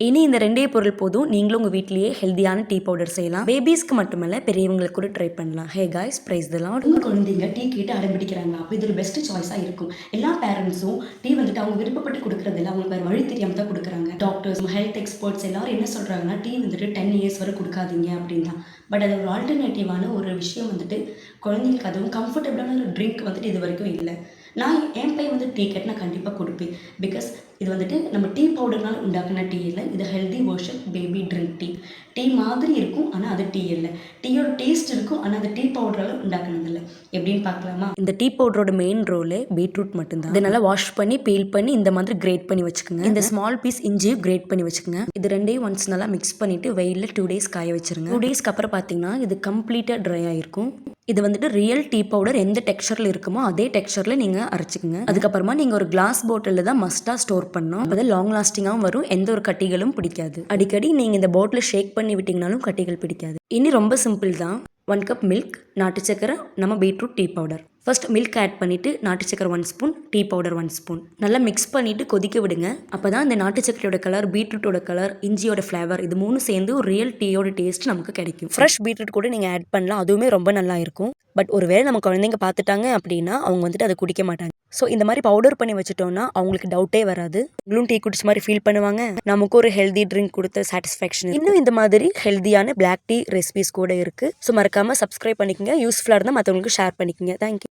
இனி இந்த ரெண்டே பொருள் போதும் நீங்களும் உங்கள் வீட்லேயே ஹெல்தியான டீ பவுடர் செய்யலாம். பேபிஸ்க்கு மட்டுமல்ல பெரியவங்களுக்கு கூட ட்ரை பண்ணலாம். Hey guys, praise the Lord. உங்கள் குழந்தைங்க டீ கேட்டு அடம்பிடிக்கிறாங்க. அப்போ இது ஒரு பெஸ்ட் சாய்ஸாக இருக்கும். எல்லா பேரண்ட்ஸும் டீ வந்துட்டு அவங்க விருப்பப்பட்டு கொடுக்குறதில்ல, அவங்களுக்கு வேறு வழி தெரியாமல் தான் கொடுக்குறாங்க. டாக்டர்ஸ், ஹெல்த் எக்ஸ்பர்ட்ஸ் எல்லாரும் என்ன சொல்கிறாங்கன்னா, டீ வந்துட்டு 10 இயர்ஸ் வரை கொடுக்காதீங்க அப்படின்னு தான். பட் அது ஒரு ஆல்டர்னேட்டிவான ஒரு விஷயம் வந்துட்டு குழந்தைங்களுக்கு அதுவும் கம்ஃபர்டபுளான ஒரு ட்ரிங்க் வந்துட்டு இது வரைக்கும் இல்லை. நான் என் பையன் வந்து டீ கேட்டு நான் கண்டிப்பாக கொடுப்பேன். பிகாஸ் இது வந்துட்டு நம்ம டீ பவுடர்னால் உண்டாக்குன டீ இல்லை, இது healthy version baby drink tea. Tea மாதிரி இருக்கும், ஆனால் அது டீ இல்லை. டீயோட டேஸ்ட் இருக்கும், ஆனால் அது டீ பவுடரால் உண்டாக்குனதில்லை. எப்படின்னு பார்க்கலாமா? இந்த டீ பவுடரோட மெயின் ரோலே பீட்ரூட் மட்டும்தான். இதை நல்லா வாஷ் பண்ணி பீல் பண்ணி இந்த மாதிரி கிரேட் பண்ணி வச்சுக்கோங்க. இந்த ஸ்மால் பீஸ் இஞ்சியும் கிரேட் பண்ணி வச்சுக்கோங்க. இது ரெண்டையும் ஒன்ஸ் நல்லா மிக்ஸ் பண்ணிட்டு வெயிலில் 2 days காய வச்சிருங்க. 2 daysக்கு அப்புறம் பார்த்தீங்கன்னா இது கம்ப்ளீட்டாக ட்ரை ஆயிருக்கும். இது வந்துட்டு ரியல் டீ பவுடர் எந்த டெக்ஸ்சரில் இருக்குமோ அதே டெக்ஸ்சரில் நீங்கள் அரைச்சிக்கங்க. அதுக்கப்புறமா நீங்கள் ஒரு கிளாஸ் பாட்டிலில் தான் மஸ்ட்டாக ஸ்டோர் பண்ணணும். அப்போ லாங் லாஸ்டிங்காகவும் வரும், எந்த ஒரு கட்டிகளும் பிடிக்காது. அடிக்கடி நீங்கள் இந்த பாட்டில் ஷேக் பண்ணி விட்டிங்கனாலும் கட்டிகள் பிடிக்காது. இனி ரொம்ப சிம்பிள் தான். 1 கப் மில்க், நாட்டு சக்கரை, நம்ம beetroot tea powder. First milk add பண்ணிவிட்டு நாட்டு சக்கரை 1 ஸ்பூன், டீ பவுடர் 1 ஸ்பூன் நல்லா மிக்ஸ் பண்ணிவிட்டு கொதிக்க விடுங்க. அப்போ தான் இந்த நாட்டு சக்கரையோட கலர், பீட்ரூட்டோட கலர், இஞ்சியோட ஃப்ளேவர் இது 3 சேர்ந்து ஒரு ரியல் டீயோட டேஸ்ட் நமக்கு கிடைக்கும். ஃப்ரெஷ் பீட்ரூட் கூட நீங்கள் ஆட் பண்ணலாம், அதுவுமே ரொம்ப நல்லா இருக்கும். பட் ஒருவேளை நம்ம குழந்தைங்க பார்த்துட்டாங்க அப்படின்னா அவங்க வந்துட்டு அதை குடிக்க மாட்டாங்க. ஸோ இந்த மாதிரி பவுடர் பண்ணி வச்சுட்டோம்னா அவங்களுக்கு டவுட்டே வராது. இவங்களும் டீ குடிச்ச மாதிரி ஃபீல் பண்ணுவாங்க, நமக்கு ஒரு ஹெல்தி ட்ரிங்க் கொடுத்த சாட்டிஸ்ஃபேக்ஷன். இன்னும் இந்த மாதிரி ஹெல்தியான பிளாக் டீ ரெசிபிஸ் கூட இருக்குது. ஸோ மறக்காமல் சப்ஸ்கிரைப் பண்ணிக்கோங்க. யூஸ்ஃபுல்லாக இருந்தால் மற்றவங்களுக்கு ஷேர் பண்ணிக்கோங்க. தேங்க்யூ.